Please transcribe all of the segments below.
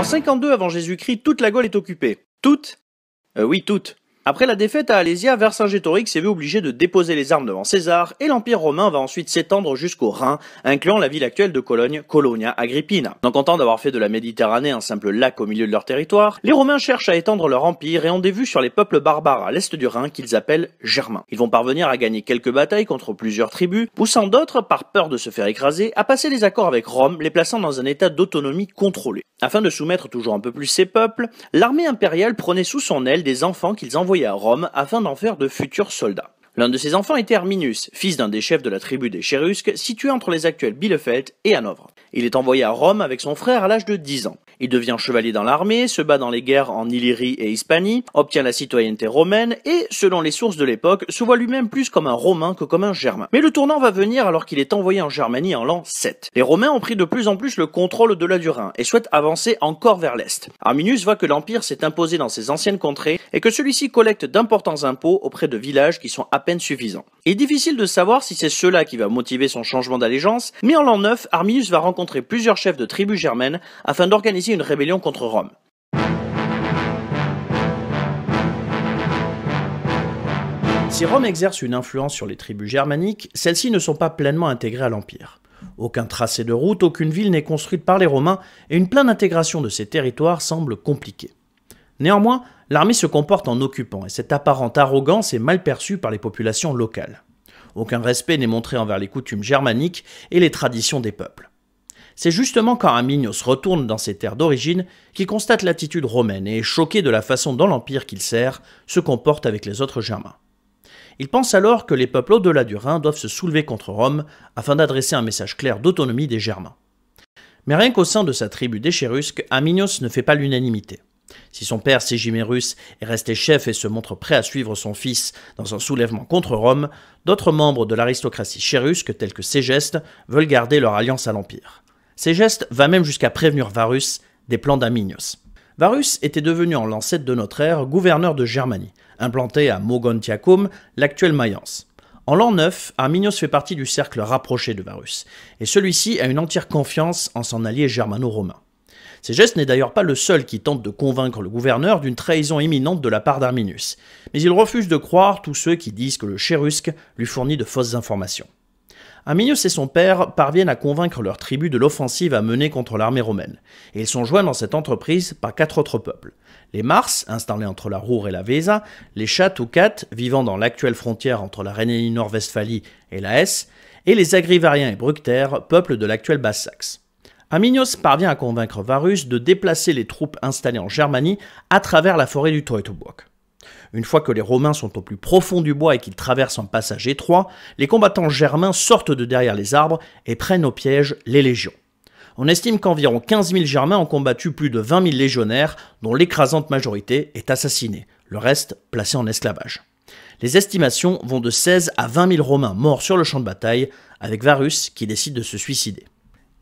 En 52 avant Jésus-Christ, toute la Gaule est occupée. Toute ? Oui, toute. Après la défaite à Alésia, Vercingétorix s'est vu obligé de déposer les armes devant César, et l'Empire romain va ensuite s'étendre jusqu'au Rhin, incluant la ville actuelle de Cologne, Colonia Agrippina. Non contents d'avoir fait de la Méditerranée un simple lac au milieu de leur territoire, les Romains cherchent à étendre leur empire et ont des vues sur les peuples barbares à l'est du Rhin qu'ils appellent germains. Ils vont parvenir à gagner quelques batailles contre plusieurs tribus, poussant d'autres, par peur de se faire écraser, à passer des accords avec Rome, les plaçant dans un état d'autonomie contrôlée. Afin de soumettre toujours un peu plus ces peuples, l'armée impériale prenait sous son aile des enfants qu'ils envoyaient à Rome afin d'en faire de futurs soldats. L'un de ces enfants était Arminius, fils d'un des chefs de la tribu des Chérusques, située entre les actuels Bielefeld et Hanovre. Il est envoyé à Rome avec son frère à l'âge de 10 ans. Il devient chevalier dans l'armée, se bat dans les guerres en Illyrie et Hispanie, obtient la citoyenneté romaine et, selon les sources de l'époque, se voit lui-même plus comme un Romain que comme un Germain. Mais le tournant va venir alors qu'il est envoyé en Germanie en l'an 7. Les Romains ont pris de plus en plus le contrôle de la du Rhin et souhaitent avancer encore vers l'est. Arminius voit que l'Empire s'est imposé dans ses anciennes contrées et que celui-ci collecte d'importants impôts auprès de villages qui sont à peine suffisants. Il est difficile de savoir si c'est cela qui va motiver son changement d'allégeance, mais en l'an 9, Arminius va rencontrer plusieurs chefs de tribus germaines afin d'organiser une rébellion contre Rome. Si Rome exerce une influence sur les tribus germaniques, celles-ci ne sont pas pleinement intégrées à l'Empire. Aucun tracé de route, aucune ville n'est construite par les Romains et une pleine intégration de ces territoires semble compliquée. Néanmoins, l'armée se comporte en occupant et cette apparente arrogance est mal perçue par les populations locales. Aucun respect n'est montré envers les coutumes germaniques et les traditions des peuples. C'est justement quand Arminius retourne dans ses terres d'origine qu'il constate l'attitude romaine et est choqué de la façon dont l'empire qu'il sert se comporte avec les autres germains. Il pense alors que les peuples au-delà du Rhin doivent se soulever contre Rome afin d'adresser un message clair d'autonomie des Germains. Mais rien qu'au sein de sa tribu des Chérusques, Arminius ne fait pas l'unanimité. Si son père Sigimérus est resté chef et se montre prêt à suivre son fils dans un soulèvement contre Rome, d'autres membres de l'aristocratie chérusque, tels que Ségeste, veulent garder leur alliance à l'Empire. Ségeste va même jusqu'à prévenir Varus des plans d'Arminius. Varus était devenu en l'an 7 de notre ère gouverneur de Germanie, implanté à Mogontiacum, l'actuelle Mayence. En l'an 9, Arminius fait partie du cercle rapproché de Varus, et celui-ci a une entière confiance en son allié germano-romain. Ségeste n'est d'ailleurs pas le seul qui tente de convaincre le gouverneur d'une trahison imminente de la part d'Arminius, mais il refuse de croire tous ceux qui disent que le Chérusque lui fournit de fausses informations. Arminius et son père parviennent à convaincre leur tribu de l'offensive à mener contre l'armée romaine, et ils sont joints dans cette entreprise par 4 autres peuples. Les Mars, installés entre la Ruhr et la Weser, les Chattes ou Cates, vivant dans l'actuelle frontière entre la Rhénanie-Nord-Westphalie et la Hesse, et les Agrivariens et Bructères, peuples de l'actuelle Basse-Saxe. Arminius parvient à convaincre Varus de déplacer les troupes installées en Germanie à travers la forêt du Teutoburg. Une fois que les Romains sont au plus profond du bois et qu'ils traversent un passage étroit, les combattants germains sortent de derrière les arbres et prennent au piège les légions. On estime qu'environ 15 000 Germains ont combattu plus de 20 000 légionnaires, dont l'écrasante majorité est assassinée, le reste placé en esclavage. Les estimations vont de 16 à 20 000 Romains morts sur le champ de bataille, avec Varus qui décide de se suicider.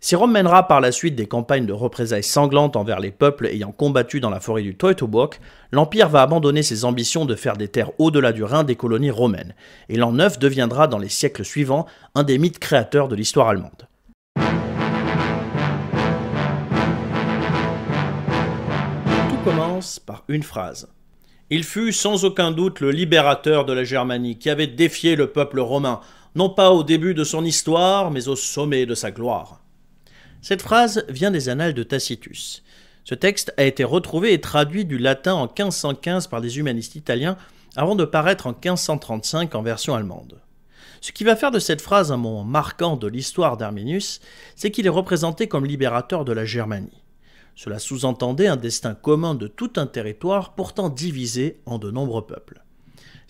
Si Rome mènera par la suite des campagnes de représailles sanglantes envers les peuples ayant combattu dans la forêt du Teutoburg, l'Empire va abandonner ses ambitions de faire des terres au-delà du Rhin des colonies romaines, et l'an 9 deviendra dans les siècles suivants un des mythes créateurs de l'histoire allemande. Tout commence par une phrase. Il fut sans aucun doute le libérateur de la Germanie qui avait défié le peuple romain, non pas au début de son histoire, mais au sommet de sa gloire. Cette phrase vient des annales de Tacitus. Ce texte a été retrouvé et traduit du latin en 1515 par des humanistes italiens avant de paraître en 1535 en version allemande. Ce qui va faire de cette phrase un moment marquant de l'histoire d'Arminius, c'est qu'il est représenté comme libérateur de la Germanie. Cela sous-entendait un destin commun de tout un territoire pourtant divisé en de nombreux peuples.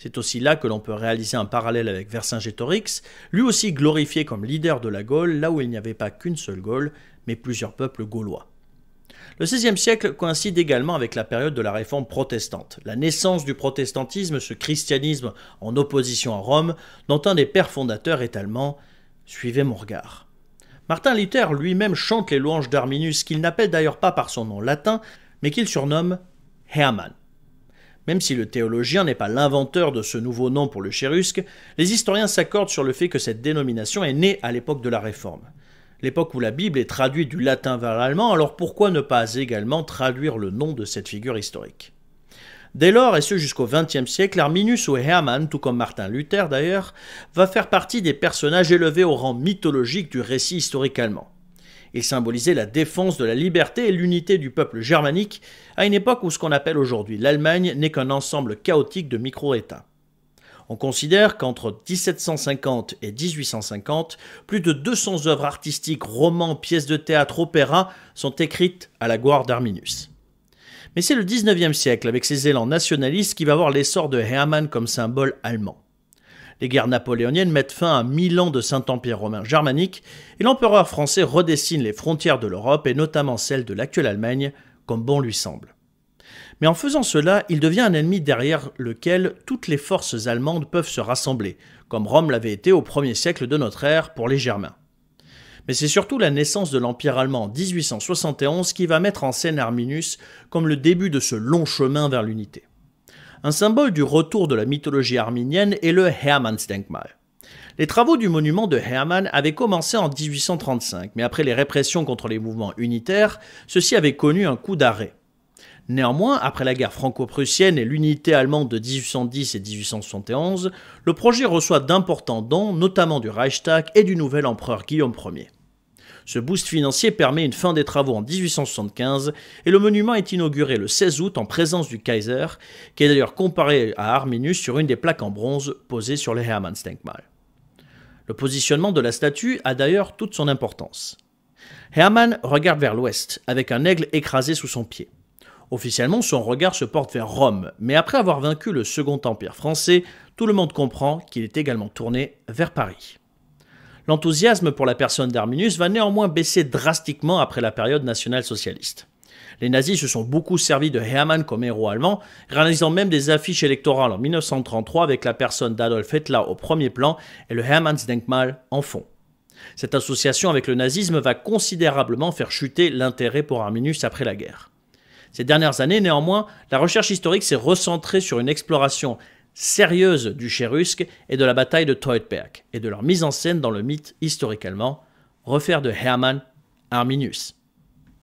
C'est aussi là que l'on peut réaliser un parallèle avec Vercingétorix, lui aussi glorifié comme leader de la Gaule, là où il n'y avait pas qu'une seule Gaule, mais plusieurs peuples gaulois. Le XVIe siècle coïncide également avec la période de la réforme protestante, la naissance du protestantisme, ce christianisme en opposition à Rome, dont un des pères fondateurs est allemand. Suivez mon regard. Martin Luther lui-même chante les louanges d'Arminius, qu'il n'appelle d'ailleurs pas par son nom latin, mais qu'il surnomme Hermann. Même si le théologien n'est pas l'inventeur de ce nouveau nom pour le Chérusque, les historiens s'accordent sur le fait que cette dénomination est née à l'époque de la Réforme. L'époque où la Bible est traduite du latin vers l'allemand, alors pourquoi ne pas également traduire le nom de cette figure historique? Dès lors, et ce jusqu'au XXe siècle, Arminius ou Hermann, tout comme Martin Luther d'ailleurs, va faire partie des personnages élevés au rang mythologique du récit historique allemand. Il symbolisait la défense de la liberté et l'unité du peuple germanique à une époque où ce qu'on appelle aujourd'hui l'Allemagne n'est qu'un ensemble chaotique de micro-États. On considère qu'entre 1750 et 1850, plus de 200 œuvres artistiques, romans, pièces de théâtre, opéras sont écrites à la gloire d'Arminius. Mais c'est le XIXe siècle, avec ses élans nationalistes, qui va voir l'essor de Hermann comme symbole allemand. Les guerres napoléoniennes mettent fin à 1000 ans de Saint-Empire romain germanique, et l'empereur français redessine les frontières de l'Europe, et notamment celles de l'actuelle Allemagne, comme bon lui semble. Mais en faisant cela, il devient un ennemi derrière lequel toutes les forces allemandes peuvent se rassembler, comme Rome l'avait été au 1er siècle de notre ère pour les Germains. Mais c'est surtout la naissance de l'Empire allemand en 1871 qui va mettre en scène Arminius comme le début de ce long chemin vers l'unité. Un symbole du retour de la mythologie arminienne est le Hermannsdenkmal. Les travaux du monument de Hermann avaient commencé en 1835, mais après les répressions contre les mouvements unitaires, ceux-ci avaient connu un coup d'arrêt. Néanmoins, après la guerre franco-prussienne et l'unité allemande de 1810 et 1871, le projet reçoit d'importants dons, notamment du Reichstag et du nouvel empereur Guillaume Ier. Ce boost financier permet une fin des travaux en 1875 et le monument est inauguré le 16 août en présence du Kaiser, qui est d'ailleurs comparé à Arminius sur une des plaques en bronze posées sur le Hermannsdenkmal. Le positionnement de la statue a d'ailleurs toute son importance. Hermann regarde vers l'ouest, avec un aigle écrasé sous son pied. Officiellement, son regard se porte vers Rome, mais après avoir vaincu le Second Empire français, tout le monde comprend qu'il est également tourné vers Paris. L'enthousiasme pour la personne d'Arminius va néanmoins baisser drastiquement après la période nationale-socialiste. Les nazis se sont beaucoup servis de Hermann comme héros allemand, réalisant même des affiches électorales en 1933 avec la personne d'Adolf Hitler au premier plan et le Hermannsdenkmal en fond. Cette association avec le nazisme va considérablement faire chuter l'intérêt pour Arminius après la guerre. Ces dernières années, néanmoins, la recherche historique s'est recentrée sur une exploration sérieuse du Cherusque et de la bataille de Teutoburg, et de leur mise en scène dans le mythe historique allemand, refaire de Hermann Arminius.